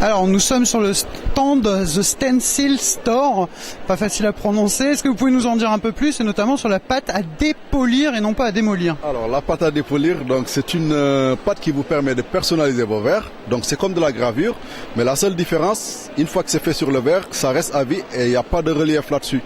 Alors nous sommes sur le stand The Stencil Store, pas facile à prononcer. Est-ce que vous pouvez nous en dire un peu plus, et notamment sur la pâte à dépolir et non pas à démolir? Alors la pâte à dépolir, donc c'est une pâte qui vous permet de personnaliser vos verres. Donc c'est comme de la gravure, mais la seule différence, une fois que c'est fait sur le verre, ça reste à vie et il n'y a pas de relief là-dessus.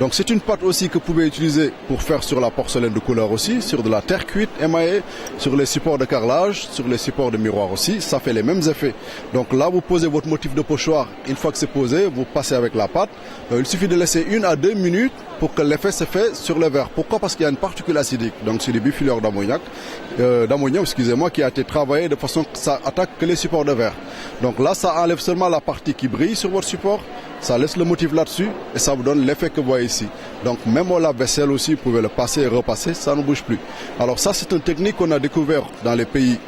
Donc c'est une pâte aussi que vous pouvez utiliser pour faire sur la porcelaine de couleur aussi, sur de la terre cuite émaillée, sur les supports de carrelage, sur les supports de miroir aussi, ça fait les mêmes effets. Donc là vous posez votre motif de pochoir, une fois que c'est posé, vous passez avec la pâte. Il suffit de laisser 1 à 2 minutes pour que l'effet se fait sur le verre. Pourquoi? Parce qu'il y a une particule acidique, donc c'est du bifilure d'ammonium, qui a été travaillé de façon que ça attaque que les supports de verre. Donc là ça enlève seulement la partie qui brille sur votre support, ça laisse le motif là-dessus et ça vous donne l'effet que vous voyez ici. Donc même au lave-vaisselle aussi, vous pouvez le passer et repasser, ça ne bouge plus. Alors ça c'est une technique qu'on a découvert dans les pays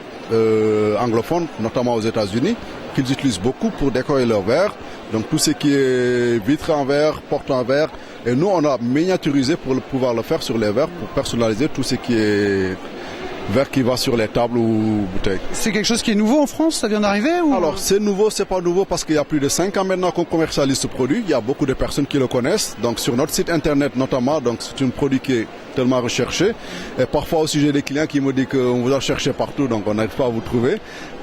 anglophones, notamment aux États-Unis, qu'ils utilisent beaucoup pour décorer leurs verres. Donc tout ce qui est vitre en verre, porte en verre. Et nous on a miniaturisé pour pouvoir le faire sur les verres, pour personnaliser tout ce qui est verre qui va sur les tables ou bouteilles. C'est quelque chose qui est nouveau en France, ça vient d'arriver ou... Alors c'est nouveau, c'est pas nouveau parce qu'il y a plus de 5 ans maintenant qu'on commercialise ce produit. Il y a beaucoup de personnes qui le connaissent. Donc sur notre site internet notamment, donc c'est un produit qui est tellement recherché. Et parfois aussi j'ai des clients qui me disent qu'on vous a cherché partout, donc on n'arrive pas à vous trouver.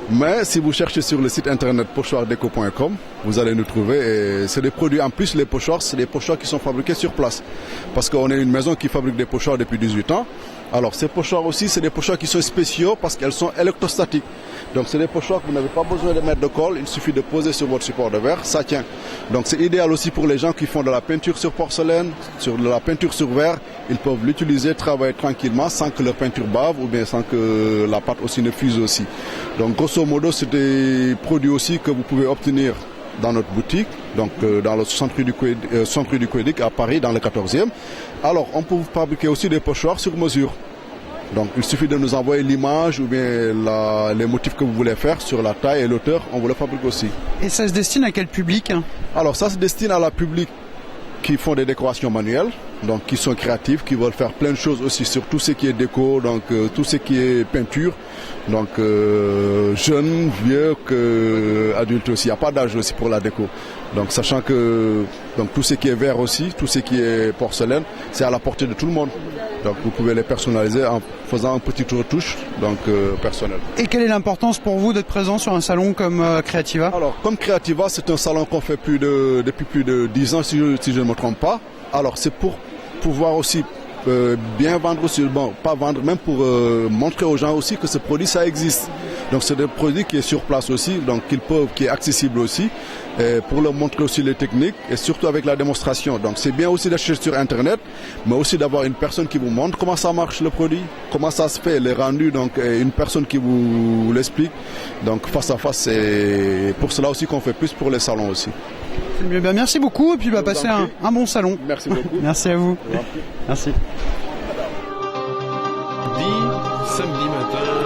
Mais si vous cherchez sur le site internet pochoirdeco.com, vous allez nous trouver. Et c'est des produits, en plus les pochoirs, c'est des pochoirs qui sont fabriqués sur place. Parce qu'on est une maison qui fabrique des pochoirs depuis 18 ans. Alors ces pochoirs aussi, c'est des pochoirs qui sont spéciaux parce qu'elles sont électrostatiques. Donc c'est des pochoirs que vous n'avez pas besoin de mettre de colle, il suffit de poser sur votre support de verre, ça tient. Donc c'est idéal aussi pour les gens qui font de la peinture sur porcelaine, sur de la peinture sur verre. Ils peuvent l'utiliser, travailler tranquillement sans que leur peinture bave ou bien sans que la pâte aussi ne fuse aussi. Donc grosso modo, c'est des produits aussi que vous pouvez obtenir dans notre boutique, donc dans le centre rue du Quédic à Paris, dans le 14e. Alors, on peut vous fabriquer aussi des pochoirs sur mesure. Donc, il suffit de nous envoyer l'image ou bien les motifs que vous voulez faire sur la taille et l'auteur, on vous le fabrique aussi. Et ça se destine à quel public? Alors, ça se destine à la public qui font des décorations manuelles, donc qui sont créatifs, qui veulent faire plein de choses aussi sur tout ce qui est déco, donc tout ce qui est peinture, donc jeunes, vieux, adultes aussi. Il n'y a pas d'âge aussi pour la déco. Donc sachant que donc, tout ce qui est verre aussi, tout ce qui est porcelaine, c'est à la portée de tout le monde. Donc vous pouvez les personnaliser en faisant une petite retouche donc personnelle. Et quelle est l'importance pour vous d'être présent sur un salon comme Creativa? Alors comme Creativa, c'est un salon qu'on fait depuis plus de 10 ans si je ne me trompe pas. Alors c'est pour pouvoir aussi bien vendre aussi, bon pas vendre, même pour montrer aux gens aussi que ce produit ça existe. Donc c'est des produits qui est sur place aussi, donc qui est accessible aussi, et pour leur montrer aussi les techniques et surtout avec la démonstration. Donc c'est bien aussi d'acheter sur internet, mais aussi d'avoir une personne qui vous montre comment ça marche le produit, comment ça se fait, les rendus, donc une personne qui vous l'explique. Donc face à face, c'est pour cela aussi qu'on fait plus pour les salons aussi. Bien, merci beaucoup et puis passez un bon salon. Merci beaucoup. Merci à vous. Merci. Samedi matin.